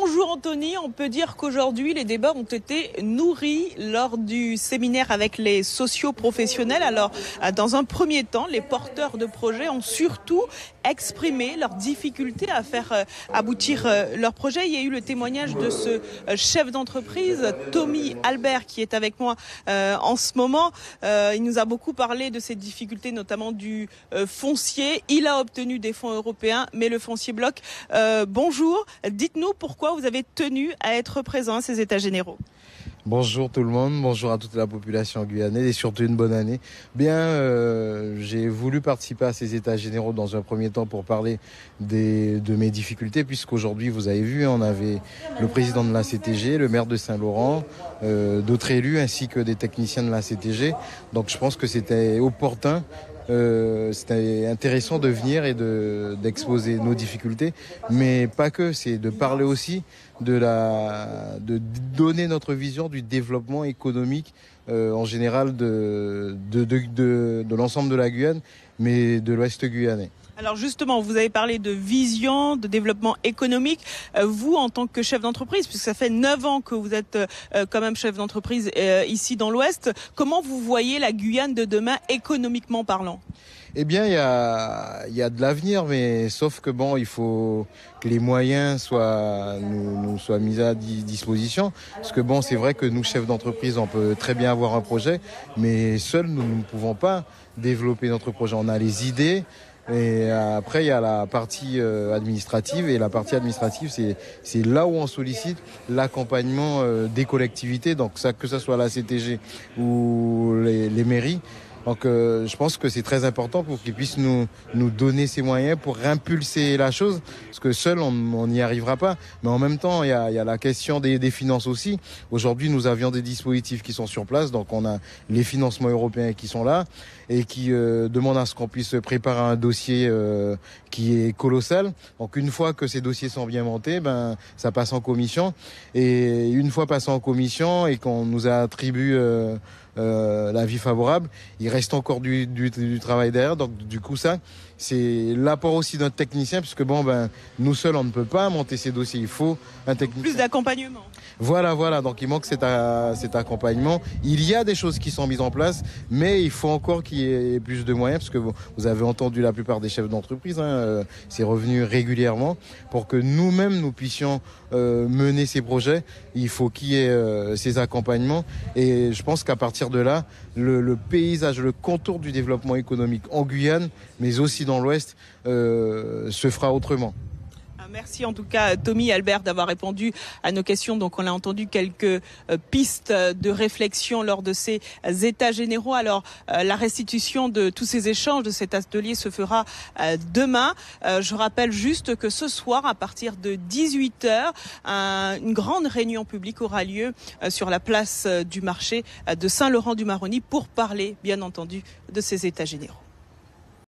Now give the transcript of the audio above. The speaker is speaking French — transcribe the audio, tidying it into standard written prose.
Bonjour Anthony, on peut dire qu'aujourd'hui les débats ont été nourris lors du séminaire avec les socio-professionnels. Alors dans un premier temps, les porteurs de projets ont surtout exprimé leurs difficultés à faire aboutir leur projet. Il y a eu le témoignage de ce chef d'entreprise, Tommy Albert, qui est avec moi en ce moment. Il nous a beaucoup parlé de ses difficultés, notamment du foncier. Il a obtenu des fonds européens, mais le foncier bloque. Bonjour, dites-nous pourquoi vous avez tenu à être présent à ces états généraux. Bonjour tout le monde, bonjour à toute la population guyanaise et surtout une bonne année. J'ai voulu participer à ces états généraux dans un premier temps pour parler de mes difficultés, puisqu'aujourd'hui, vous avez vu, on avait le président de la CTG, le maire de Saint-Laurent, d'autres élus ainsi que des techniciens de la CTG. Donc je pense que c'était opportun. C'était intéressant de venir et d'exposer nos difficultés, mais pas que, c'est de parler aussi de donner notre vision du développement économique en général de l'ensemble de la Guyane, mais de l'Ouest guyanais. Alors justement, vous avez parlé de vision, de développement économique. Vous, en tant que chef d'entreprise, puisque ça fait 9 ans que vous êtes quand même chef d'entreprise ici dans l'Ouest, comment vous voyez la Guyane de demain économiquement parlant ? Eh bien, il y a de l'avenir, mais sauf que bon, il faut que les moyens nous soient mis à disposition. Parce que bon, c'est vrai que nous, chefs d'entreprise, on peut très bien avoir un projet, mais seuls, nous ne pouvons pas développer notre projet. On a les idées. Et après, il y a la partie administrative. Et la partie administrative, c'est là où on sollicite l'accompagnement des collectivités. Donc, que ça soit la CTG ou les mairies. Donc, je pense que c'est très important pour qu'ils puissent nous donner ces moyens pour impulser la chose. Parce que seul, on n'y arrivera pas. Mais en même temps, il y a la question des finances aussi. Aujourd'hui, nous avions des dispositifs qui sont sur place. Donc, on a les financements européens qui sont là et qui demandent à ce qu'on puisse préparer un dossier qui est colossal. Donc, une fois que ces dossiers sont bien montés, ça passe en commission. Et une fois passé en commission et qu'on nous a attribué l'avis favorable, il reste encore du travail derrière. Donc du coup ça, c'est l'apport aussi d'un technicien, puisque nous seuls on ne peut pas monter ces dossiers, il faut un technicien. Plus d'accompagnement. Voilà, donc il manque cet accompagnement. Il y a des choses qui sont mises en place, mais il faut encore qu'il y ait plus de moyens, parce que vous avez entendu la plupart des chefs d'entreprise, c'est revenu régulièrement, pour que nous-mêmes nous puissions mener ces projets. Il faut qu'il y ait ces accompagnements, et je pense qu'à partir de là, le paysage, le contour du développement économique en Guyane, mais aussi dans l'Ouest, se fera autrement. Merci en tout cas Tommy Albert d'avoir répondu à nos questions. Donc on a entendu quelques pistes de réflexion lors de ces états généraux. Alors la restitution de tous ces échanges, de cet atelier se fera demain. Je rappelle juste que ce soir à partir de 18h, une grande réunion publique aura lieu sur la place du marché de Saint-Laurent-du-Maroni pour parler bien entendu de ces états généraux.